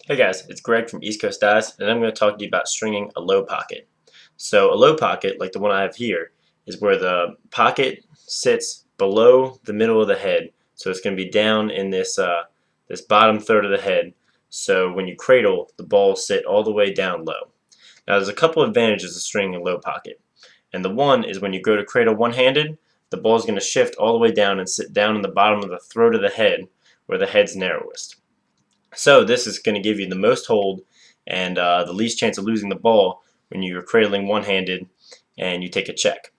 Hey guys, it's Greg from East Coast Dice, and I'm going to talk to you about stringing a low pocket. So a low pocket, like the one I have here, is where the pocket sits below the middle of the head. So it's going to be down in this bottom third of the head. So when you cradle, the ball sit all the way down low. Now there's a couple advantages of stringing a low pocket, and the one is when you go to cradle one-handed, the ball is going to shift all the way down and sit down in the bottom of the throat of the head, where the head's narrowest. So this is going to give you the most hold and the least chance of losing the ball when you're cradling one-handed and you take a check.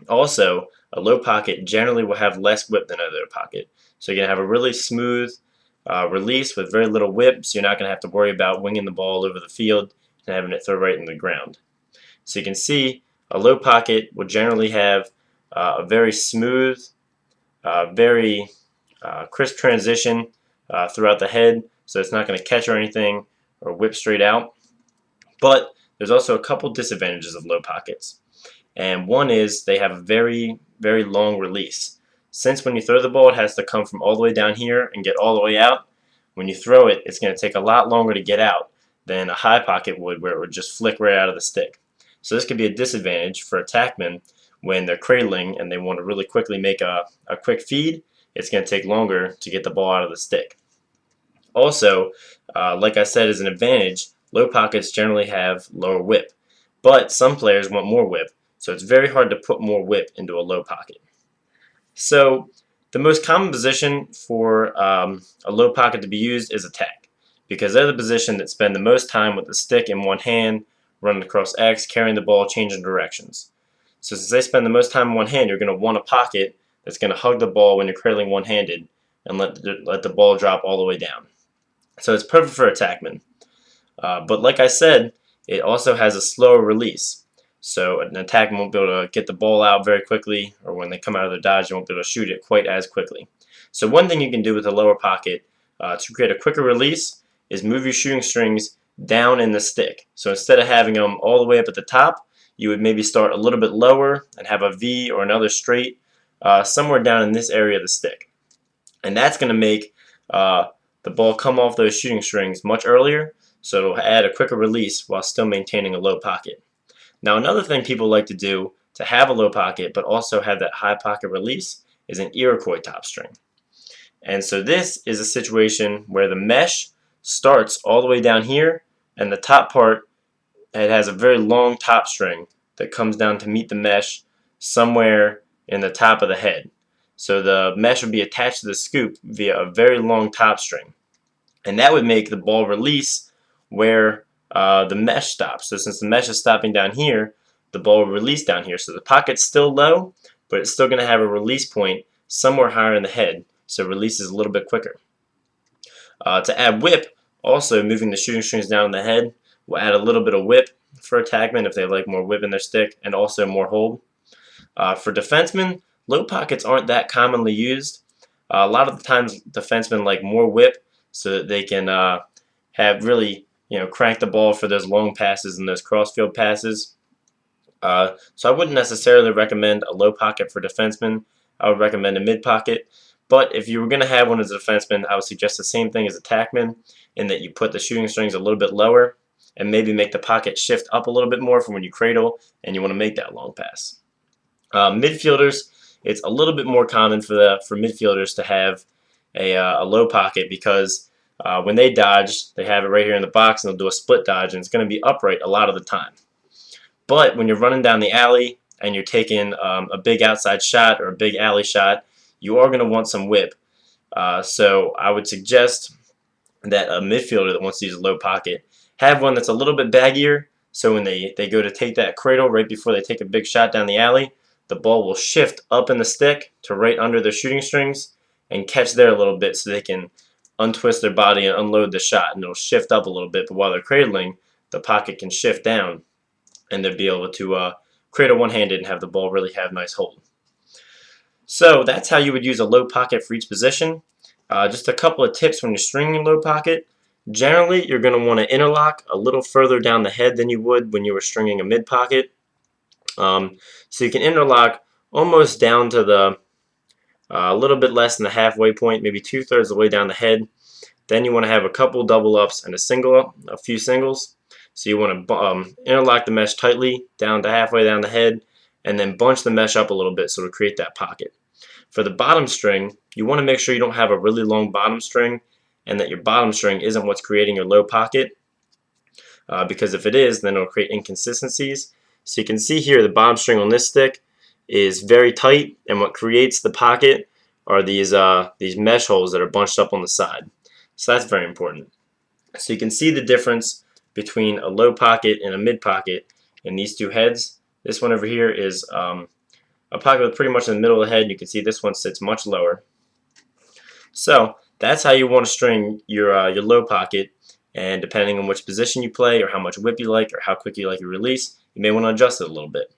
Also, a low pocket generally will have less whip than a low pocket. So you're going to have a really smooth release with very little whip, so you're not going to have to worry about winging the ball over the field and having it throw right in the ground. So you can see a low pocket will generally have a very smooth, very crisp transition throughout the head, so it's not going to catch or anything or whip straight out. But there's also a couple disadvantages of low pockets, and one is they have a very, very long release. Since when you throw the ball, it has to come from all the way down here and get all the way out. When you throw it, it's going to take a lot longer to get out than a high pocket would, where it would just flick right out of the stick. So this could be a disadvantage for attackmen when they're cradling and they want to really quickly make a quick feed. It's going to take longer to get the ball out of the stick. Also, like I said, as an advantage, low pockets generally have lower whip, but some players want more whip, so it's very hard to put more whip into a low pocket. So the most common position for a low pocket to be used is attack, because they're the position that spend the most time with the stick in one hand, running across X, carrying the ball, changing directions. So since they spend the most time in one hand, you're going to want a pocket that's going to hug the ball when you're cradling one-handed and let the ball drop all the way down. So it's perfect for attackmen. But like I said, it also has a slower release. So an attackman won't be able to get the ball out very quickly, or when they come out of their dodge, they won't be able to shoot it quite as quickly. So one thing you can do with a lower pocket to create a quicker release is move your shooting strings down in the stick. So instead of having them all the way up at the top, you would maybe start a little bit lower and have a V or another straight somewhere down in this area of the stick. And that's going to make the ball come off those shooting strings much earlier, so it'll add a quicker release while still maintaining a low pocket. Now another thing people like to do to have a low pocket but also have that high pocket release is an Iroquois top string. And so this is a situation where the mesh starts all the way down here, and the top part, it has a very long top string that comes down to meet the mesh somewhere in the top of the head. So the mesh would be attached to the scoop via a very long top string. And that would make the ball release where the mesh stops. So since the mesh is stopping down here, the ball will release down here. So the pocket's still low, but it's still going to have a release point somewhere higher in the head, so it releases a little bit quicker. To add whip, also moving the shooting strings down in the head will add a little bit of whip for attackmen if they like more whip in their stick, and also more hold. For defensemen, low pockets aren't that commonly used. A lot of the times defensemen like more whip so that they can have really crank the ball for those long passes and those crossfield passes. So I wouldn't necessarily recommend a low pocket for defensemen. I would recommend a mid pocket. But if you were going to have one as a defenseman, I would suggest the same thing as attackman, in that you put the shooting strings a little bit lower and maybe make the pocket shift up a little bit more for when you cradle and you want to make that long pass. Midfielders, it's a little bit more common for midfielders to have a low pocket, because when they dodge, they have it right here in the box and they'll do a split dodge, and it's going to be upright a lot of the time. But when you're running down the alley and you're taking a big outside shot or a big alley shot, you are going to want some whip. So I would suggest that a midfielder that wants to use a low pocket have one that's a little bit baggier, so when they go to take that cradle right before they take a big shot down the alley, the ball will shift up in the stick to right under their shooting strings and catch there a little bit, so they can untwist their body and unload the shot, and it'll shift up a little bit, but while they're cradling, the pocket can shift down and they'll be able to cradle one-handed and have the ball really have nice hold. So that's how you would use a low pocket for each position. Just a couple of tips when you're stringing low pocket. Generally, you're going to want to interlock a little further down the head than you would when you were stringing a mid pocket. So you can interlock almost down to the a little bit less than the halfway point, maybe 2/3 of the way down the head. Then you want to have a couple double ups and a few singles. So you want to interlock the mesh tightly down to halfway down the head, and then bunch the mesh up a little bit so to create that pocket. For the bottom string, you want to make sure you don't have a really long bottom string and that your bottom string isn't what's creating your low pocket, because if it is, then it'll create inconsistencies. So you can see here the bottom string on this stick is very tight, and what creates the pocket are these mesh holes that are bunched up on the side. So that's very important. So you can see the difference between a low pocket and a mid pocket in these two heads. This one over here is a pocket pretty much in the middle of the head. You can see this one sits much lower. So that's how you want to string your low pocket, and depending on which position you play or how much whip you like or how quick you like your release, you may want to adjust it a little bit.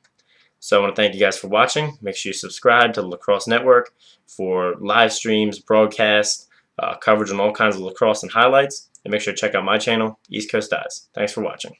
So I want to thank you guys for watching. Make sure you subscribe to the Lacrosse Network for live streams, broadcasts, coverage on all kinds of lacrosse and highlights, and make sure to check out my channel, East Coast Eyes. Thanks for watching.